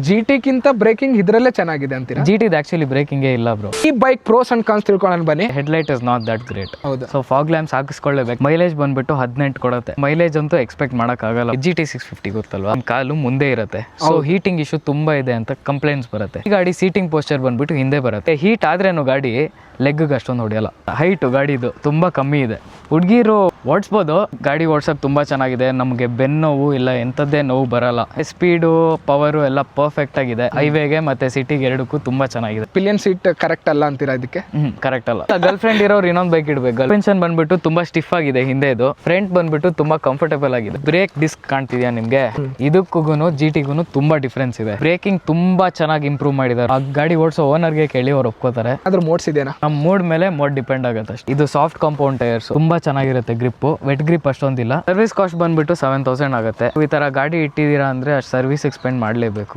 GT ಕಿಂತ breaking ಇದ್ರಲ್ಲೇ ಚೆನ್ನಾಗಿದೆ ಅಂತೀರಾ? GT ಆಕ್ಚುಲಿ ಬ್ರೇಕಿಂಗೇ ಇಲ್ಲ ಬ್ರೋ. ಈ ಬೈಕ್ ಪ್ರೋಸ್ ಅಂಡ್ ಕಾನ್ಸ್ ತಿಳ್ಕೊಳ್ಳೋಣ ಬನ್ನಿ. Headlight is not that great. ಹೌದು. ಸೊ ಫಾಗ್ ಲ್ಯಾಂಪ್ಸ್ ಹಾಕಿಸ್ಕೊಳ್ಳೇಬೇಕು. ಮೈಲೇಜ್ ಬಂದ್ಬಿಟ್ಟು 18 ಕೊಡುತ್ತೆ. ಮೈಲೇಜ್ ಅಂತೂ ಎಕ್ಸ್ಪೆಕ್ಟ್ ಮಾಡಕ್ ಆಗಲ್ಲ. GT 650 ಗೊತ್ತಲ್ವಾ, ಕಾಲು ಮುಂದೆ ಇರುತ್ತೆ. ಸೊ ಹೀಟಿಂಗ್ ಇಶ್ಯೂ ತುಂಬಾ ಇದೆ ಅಂತ ಕಂಪ್ಲೇಂಟ್ಸ್ ಬರುತ್ತೆ. ಈ ಗಾಡಿ ಸೀಟಿಂಗ್ ಪೋಸ್ಚರ್ ಬಂದ್ಬಿಟ್ಟು ಹಿಂದೆ ಬರುತ್ತೆ. ಹೀಟ್ ಆದ್ರೇನು ಗಾಡಿ ಲೆಗ್ ಅಷ್ಟೊಂದು ಹೊಡೆಯಲ್ಲ. ಹೈಟ್ ಗಾಡಿದು ತುಂಬಾ ಕಮ್ಮಿ ಇದೆ. ಹುಡುಗಿರು ಓಡಿಸ್ಬೋದು, ಗಾಡಿ ಓಡ್ಸಕ್ ತುಂಬಾ ಚೆನ್ನಾಗಿದೆ. ನಮಗೆ ಬೆನ್ನೋವು ಇಲ್ಲ ಎಂಥದ್ದೇ ನೋವು ಬರಲ್ಲ. ಸ್ಪೀಡು ಪವರು ಎಲ್ಲ ಪರ್ಫೆಕ್ಟ್ ಆಗಿದೆ. ಹೈವೇಗೆ ಮತ್ತೆ ಸಿಟಿಗೆ ಎರಡಕ್ಕೂ ತುಂಬಾ ಚೆನ್ನಾಗಿದೆ. ಪಿಲಿಯನ್ ಸೀಟ್ ಕರೆಕ್ಟ್ ಅಲ್ಲ ಅಂತೀರಾ ಇದಕ್ಕೆ? ಕರೆಕ್ಟ್ ಅಲ್ಲ. ಗರ್ಲ್ ಫ್ರೆಂಡ್ ಇರೋರು ಇನ್ನೊಂದು ಬೈಕ್ ಇಡ್ಬೇಕು. ಸಸ್ಪೆನ್ಷನ್ ಬಂದ್ಬಿಟ್ಟು ತುಂಬಾ ಸ್ಟಿಫ್ ಆಗಿದೆ ಹಿಂದೆ, ಇದು ಫ್ರಂಟ್ ಬಂದ್ಬಿಟ್ಟು ತುಂಬಾ ಕಂಫರ್ಟೇಬಲ್ ಆಗಿದೆ. ಬ್ರೇಕ್ ಡಿಸ್ಕ್ ಕಾಣ್ತಿದ್ಯಾ ನಿಮ್ಗೆ? ಇದಕ್ಕೂ GT ತುಂಬಾ ಡಿಫ್ರೆನ್ಸ್ ಇದೆ. ಬ್ರೇಕಿಂಗ್ ತುಂಬಾ ಚೆನ್ನಾಗಿ ಇಂಪ್ರೂವ್ ಮಾಡಿದ್ದಾರೆ. ಆ ಗಾಡಿ ಓಡಿಸೋ ಓನರ್ಗೆ ಕೇಳಿ ಅವ್ರು ಒಪ್ಕೋತಾರೆ. ಅದ್ರ ಮೋಡ್ಸ್ ಇದೆನಾ? ನಮ್ಮ ಮೂಡ್ ಮೇಲೆ ಮೋಡ್ ಡಿಪೆಂಡ್ ಆಗುತ್ತೆ ಅಷ್ಟೇ. ಇದು ಸಾಫ್ಟ್ ಕಾಂಪೌಂಡ್ ಟೈರ್ಸ್, ತುಂಬಾ ಚೆನ್ನಾಗಿರುತ್ತೆ ಗ್ರಿಪ್. ವೆಟ್ ಗ್ರಿಪ್ ಅಷ್ಟೊಂದಿಲ್ಲ. ಸರ್ವಿಸ್ ಕಾಸ್ಟ್ ಬಂದ್ಬಿಟ್ಟು 7000 ಆಗುತ್ತೆ. ಈ ತರ ಗಾಡಿ ಇಟ್ಟಿದ್ದೀರಾ ಅಂದ್ರೆ ಅಷ್ಟು ಸರ್ವಿಸ್ ಎಕ್ಸ್ಪೆಂಡ್ ಮಾಡಲೇಬೇಕು.